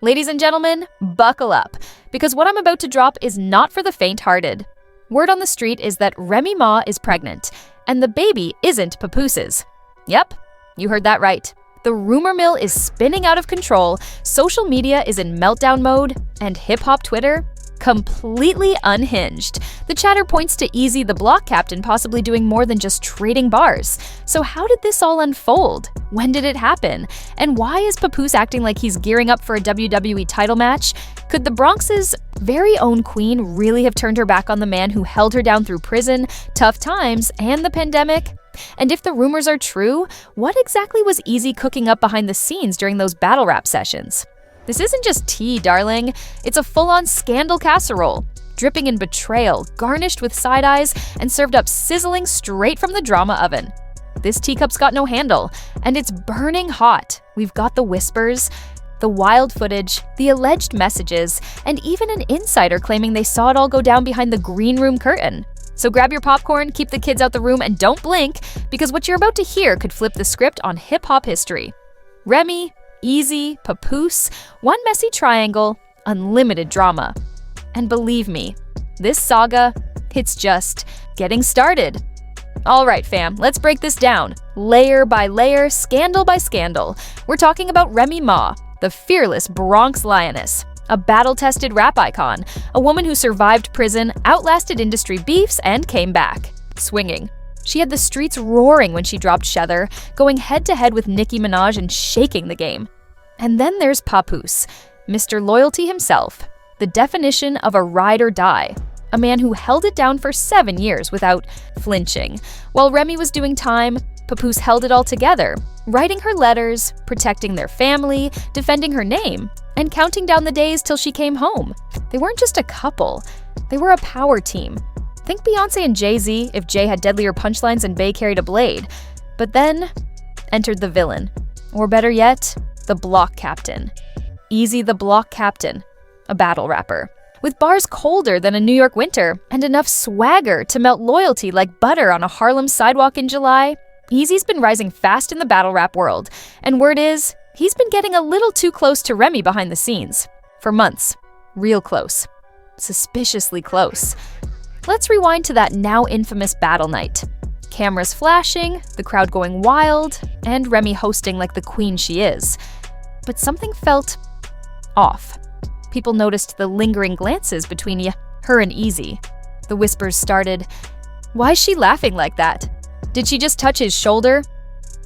Ladies and gentlemen, buckle up, because what I'm about to drop is not for the faint-hearted. Word on the street is that Remy Ma is pregnant, and the baby isn't Papoose's. Yep, you heard that right. The rumor mill is spinning out of control, social media is in meltdown mode, and hip-hop Twitter completely unhinged. The chatter points to Eazy the Block Captain possibly doing more than just trading bars. So how did this all unfold? When did it happen? And why is Papoose acting like he's gearing up for a WWE title match? Could the Bronx's very own queen really have turned her back on the man who held her down through prison, tough times, and the pandemic? And if the rumors are true, what exactly was Eazy cooking up behind the scenes during those battle rap sessions? This isn't just tea, darling. It's a full-on scandal casserole, dripping in betrayal, garnished with side eyes, and served up sizzling straight from the drama oven. This teacup's got no handle, and it's burning hot. We've got the whispers, the wild footage, the alleged messages, and even an insider claiming they saw it all go down behind the green room curtain. So grab your popcorn, keep the kids out the room, and don't blink, because what you're about to hear could flip the script on hip-hop history. Remy, Eazy, Papoose, one messy triangle, unlimited drama. And believe me, this saga, it's just getting started. All right, fam, let's break this down. Layer by layer, scandal by scandal. We're talking about Remy Ma, the fearless Bronx lioness, a battle-tested rap icon, a woman who survived prison, outlasted industry beefs, and came back, swinging. She had the streets roaring when she dropped Shether, going head-to-head with Nicki Minaj and shaking the game. And then there's Papoose, Mr. Loyalty himself, the definition of a ride or die, a man who held it down for 7 years without flinching. While Remy was doing time, Papoose held it all together, writing her letters, protecting their family, defending her name, and counting down the days till she came home. They weren't just a couple, they were a power team. Think Beyonce and Jay-Z if Jay had deadlier punchlines and Bey carried a blade. But then entered the villain, or better yet, the Block Captain. Eazy the Block Captain, a battle rapper. With bars colder than a New York winter and enough swagger to melt loyalty like butter on a Harlem sidewalk in July, Eazy's been rising fast in the battle rap world. And word is, he's been getting a little too close to Remy behind the scenes. For months. Real close. Suspiciously close. Let's rewind to that now infamous battle night. Cameras flashing, the crowd going wild, and Remy hosting like the queen she is. But something felt off. People noticed the lingering glances between her and Eazy. The whispers started, "Why is she laughing like that? Did she just touch his shoulder?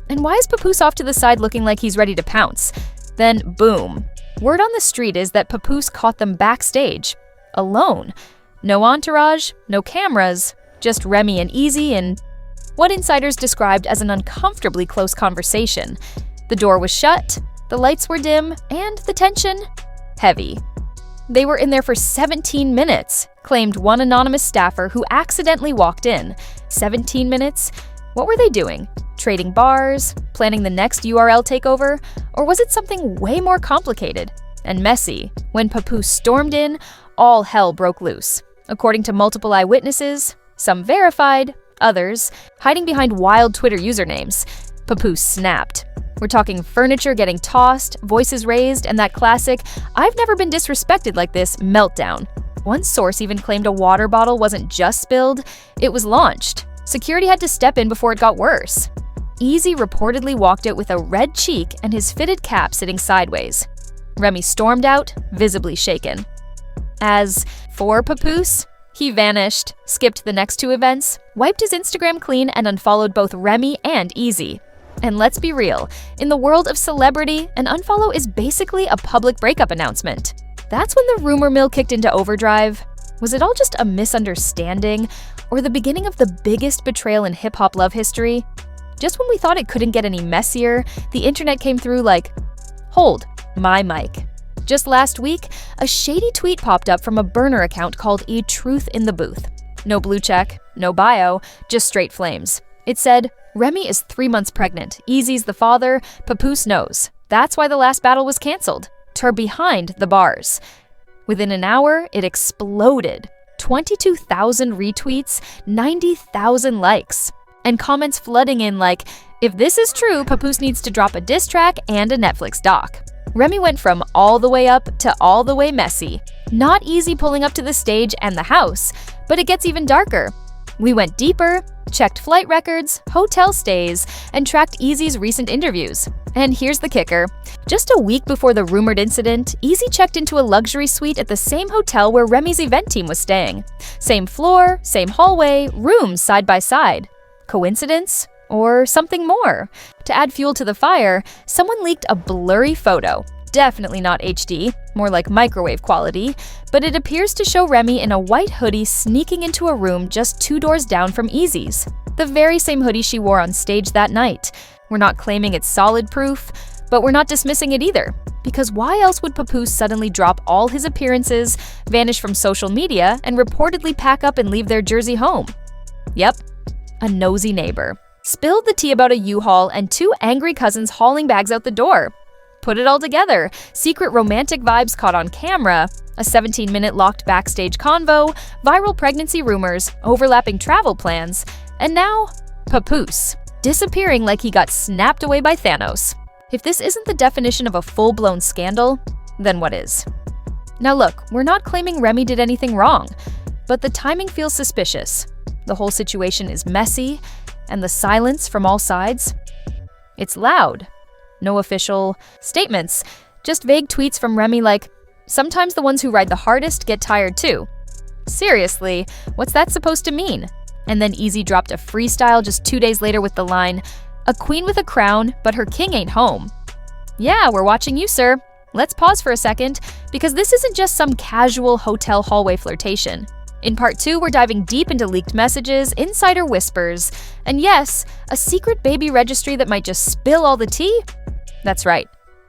And why is Papoose off to the side looking like he's ready to pounce?" Then, boom. Word on the street is that Papoose caught them backstage, alone. No entourage, no cameras, just Remy and Eazy in what insiders described as an uncomfortably close conversation. The door was shut, the lights were dim, and the tension heavy. They were in there for 17 minutes, claimed one anonymous staffer who accidentally walked in. 17 minutes? What were they doing? Trading bars? Planning the next URL takeover? Or was it something way more complicated and messy? When Papoose stormed in, all hell broke loose. According to multiple eyewitnesses, some verified, others hiding behind wild Twitter usernames, Papoose snapped. We're talking furniture getting tossed, voices raised, and that classic, "I've never been disrespected like this" meltdown. One source even claimed a water bottle wasn't just spilled, it was launched. Security had to step in before it got worse. Eazy reportedly walked out with a red cheek and his fitted cap sitting sideways. Remy stormed out, visibly shaken. As for Papoose, he vanished, skipped the next 2 events, wiped his Instagram clean, and unfollowed both Remy and Eazy. And let's be real, in the world of celebrity, an unfollow is basically a public breakup announcement. That's when the rumor mill kicked into overdrive. Was it all just a misunderstanding, or the beginning of the biggest betrayal in hip-hop love history? Just when we thought it couldn't get any messier, the internet came through like, "Hold, my mic." Just last week, a shady tweet popped up from a burner account called A Truth in the Booth. No blue check, no bio, just straight flames. It said, "Remy is 3 months pregnant. Eazy's the father. Papoose knows. That's why the last battle was canceled. Tur behind the bars." Within an hour, it exploded. 22,000 retweets, 90,000 likes, and comments flooding in like, "If this is true, Papoose needs to drop a diss track and a Netflix doc." Remy went from all the way up to all the way messy. Not Eazy pulling up to the stage and the house, but it gets even darker. We went deeper, checked flight records, hotel stays, and tracked Eazy's recent interviews. And here's the kicker. Just a week before the rumored incident, Eazy checked into a luxury suite at the same hotel where Remy's event team was staying. Same floor, same hallway, rooms side by side. Coincidence? Or something more? To add fuel to the fire, someone leaked a blurry photo. Definitely not HD, more like microwave quality, but it appears to show Remy in a white hoodie sneaking into a room just 2 doors down from Eazy's. The very same hoodie she wore on stage that night. We're not claiming it's solid proof, but we're not dismissing it either. Because why else would Papoose suddenly drop all his appearances, vanish from social media, and reportedly pack up and leave their Jersey home? Yep, a nosy neighbor. Spilled the tea about a U-Haul and 2 angry cousins hauling bags out the door. Put it all together, secret romantic vibes caught on camera, a 17-minute locked backstage convo, viral pregnancy rumors, overlapping travel plans, and now, Papoose, disappearing like he got snapped away by Thanos. If this isn't the definition of a full-blown scandal, then what is? Now look, we're not claiming Remy did anything wrong, but the timing feels suspicious. The whole situation is messy, and the silence from all sides, it's loud. No official statements, just vague tweets from Remy like, "Sometimes the ones who ride the hardest get tired too." Seriously, what's that supposed to mean? And then Eazy dropped a freestyle just 2 days later with the line, "A queen with a crown, but her king ain't home." Yeah, we're watching you, sir. Let's pause for a second, because this isn't just some casual hotel hallway flirtation. In part 2, we're diving deep into leaked messages, insider whispers, and yes, a secret baby registry that might just spill all the tea. That's right,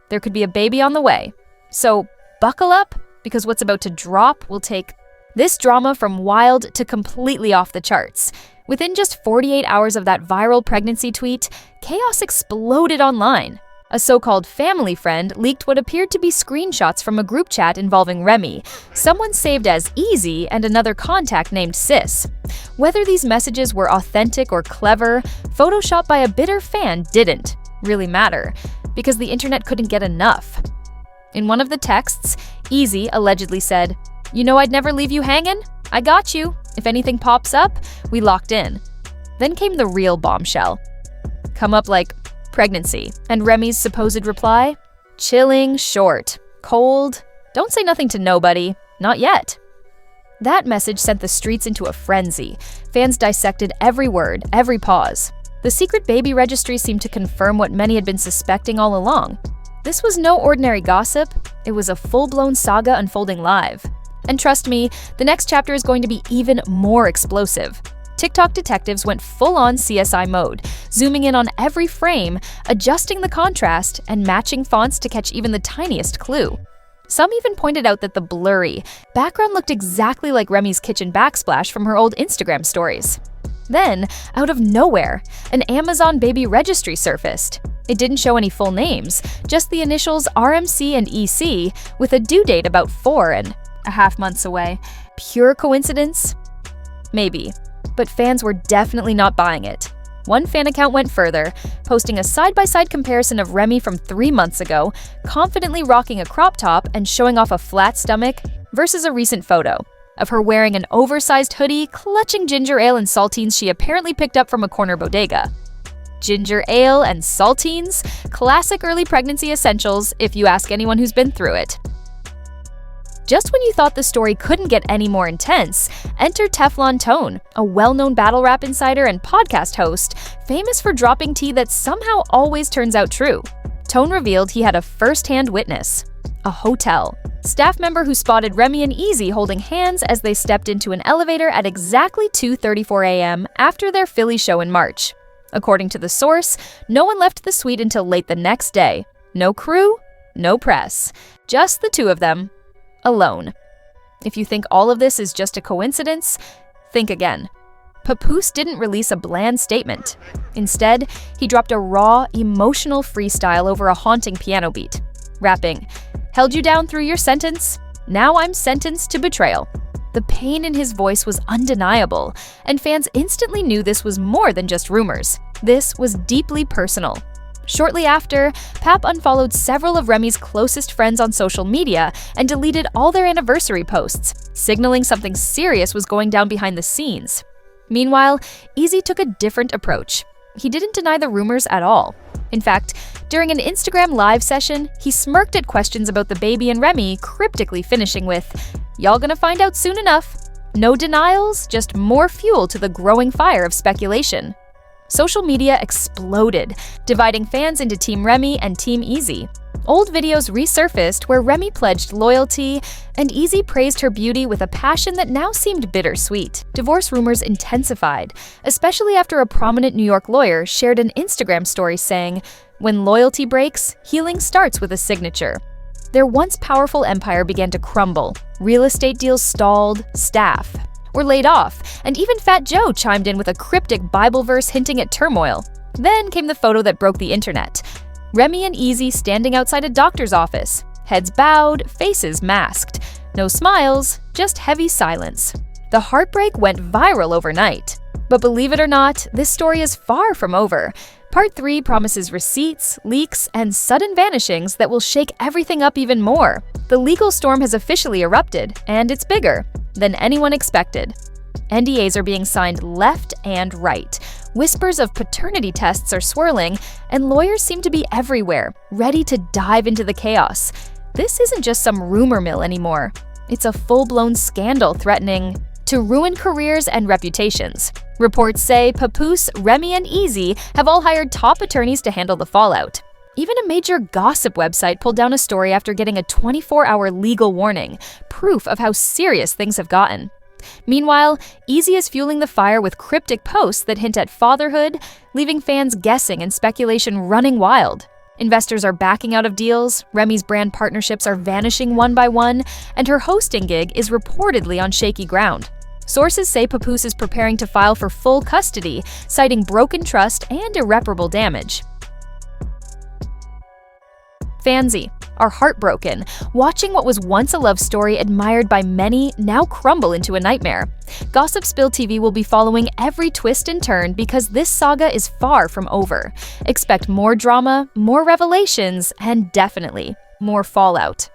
there could be a baby on the way. So buckle up, because what's about to drop will take this drama from wild to completely off the charts. Within just 48 hours of that viral pregnancy tweet, chaos exploded online. A so-called family friend leaked what appeared to be screenshots from a group chat involving Remy, someone saved as Eazy, and another contact named Sis. Whether these messages were authentic or clever, Photoshopped by a bitter fan didn't really matter, because the internet couldn't get enough. In one of the texts, Eazy allegedly said, "You know I'd never leave you hanging? I got you. If anything pops up, we locked in." Then came the real bombshell. Come up like pregnancy, and Remy's supposed reply? Chilling, short, cold, don't say nothing to nobody, not yet. That message sent the streets into a frenzy. Fans dissected every word, every pause. The secret baby registry seemed to confirm what many had been suspecting all along. This was no ordinary gossip, it was a full-blown saga unfolding live. And trust me, the next chapter is going to be even more explosive. TikTok detectives went full-on CSI mode, zooming in on every frame, adjusting the contrast, and matching fonts to catch even the tiniest clue. Some even pointed out that the blurry background looked exactly like Remy's kitchen backsplash from her old Instagram stories. Then, out of nowhere, an Amazon baby registry surfaced. It didn't show any full names, just the initials RMC and EC, with a due date about 4.5 months away. Pure coincidence? Maybe. But fans were definitely not buying it. One fan account went further, posting a side-by-side comparison of Remy from 3 months ago, confidently rocking a crop top and showing off a flat stomach, versus a recent photo of her wearing an oversized hoodie, clutching ginger ale and saltines she apparently picked up from a corner bodega. Ginger ale and saltines? Classic early pregnancy essentials, if you ask anyone who's been through it. Just when you thought the story couldn't get any more intense, enter Teflon Tone, a well-known battle rap insider and podcast host, famous for dropping tea that somehow always turns out true. Tone revealed he had a first-hand witness, a hotel staff member who spotted Remy and Eazy holding hands as they stepped into an elevator at exactly 2:34 a.m. after their Philly show in March. According to the source, no one left the suite until late the next day. No crew, no press, just the two of them. Alone. If you think all of this is just a coincidence, think again. Papoose didn't release a bland statement. Instead, he dropped a raw, emotional freestyle over a haunting piano beat, rapping, "Held you down through your sentence, now I'm sentenced to betrayal." The pain in his voice was undeniable, and fans instantly knew this was more than just rumors. This was deeply personal. Shortly after, Pap unfollowed several of Remy's closest friends on social media and deleted all their anniversary posts, signaling something serious was going down behind the scenes. Meanwhile, Eazy took a different approach. He didn't deny the rumors at all. In fact, during an Instagram live session, he smirked at questions about the baby and Remy, cryptically finishing with, "Y'all gonna find out soon enough." No denials, just more fuel to the growing fire of speculation. Social media exploded, dividing fans into Team Remy and Team Eazy. Old videos resurfaced where Remy pledged loyalty, and Eazy praised her beauty with a passion that now seemed bittersweet. Divorce rumors intensified, especially after a prominent New York lawyer shared an Instagram story saying, "When loyalty breaks, healing starts with a signature." Their once powerful empire began to crumble. Real estate deals stalled, staff were laid off, and even Fat Joe chimed in with a cryptic Bible verse hinting at turmoil. Then came the photo that broke the internet. Remy and Eazy standing outside a doctor's office, heads bowed, faces masked. No smiles, just heavy silence. The heartbreak went viral overnight. But believe it or not, this story is far from over. Part 3 promises receipts, leaks, and sudden vanishings that will shake everything up even more. The legal storm has officially erupted, and it's bigger than anyone expected. NDAs are being signed left and right. Whispers of paternity tests are swirling, and lawyers seem to be everywhere, ready to dive into the chaos. This isn't just some rumor mill anymore. It's a full-blown scandal threatening to ruin careers and reputations. Reports say Papoose, Remy, and Eazy have all hired top attorneys to handle the fallout. Even a major gossip website pulled down a story after getting a 24-hour legal warning, proof of how serious things have gotten. Meanwhile, Eazy is fueling the fire with cryptic posts that hint at fatherhood, leaving fans guessing and speculation running wild. Investors are backing out of deals, Remy's brand partnerships are vanishing one by one, and her hosting gig is reportedly on shaky ground. Sources say Papoose is preparing to file for full custody, citing broken trust and irreparable damage. Fansy are heartbroken, watching what was once a love story admired by many now crumble into a nightmare. Gossip Spill TV will be following every twist and turn because this saga is far from over. Expect more drama, more revelations, and definitely more fallout.